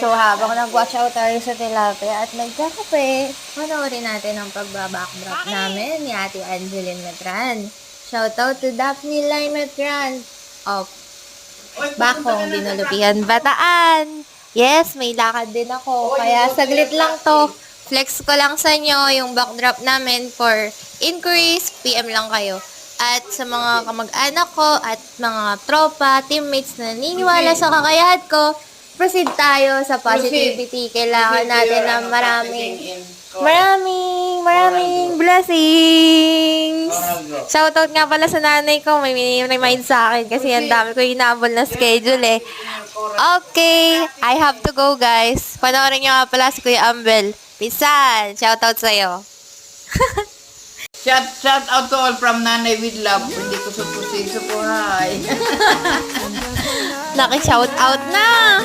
So, habang nag-watch out tayo sa tilapia at nagkakape, panoorin natin ang pagbabackdrop namin ni Ate Angeline Metran. Shoutout to Daphne Lai Metran of Bakong, Dinulupihan, Bataan. Yes, may lakad din ako. Kaya saglit lang to. Flex ko lang sa inyo yung backdrop namin for inquiries. PM lang kayo. At sa mga kamag-anak ko at mga tropa, teammates na naniniwala sa kakayahan ko, proceed tayo sa positivity. Kailangan natin ng maraming blessings. Shoutout nga pala sa nanay ko. May remind sa akin kasi ang dami ko hinabol na schedule eh. Okay, I have to go guys. Panoorin nyo nga pala si Kuya Ambel. Pisan! Shoutout sa'yo. Shout out to all from Nanay with Love. Hindi ko supusin sa buhay. Naki-shoutout na!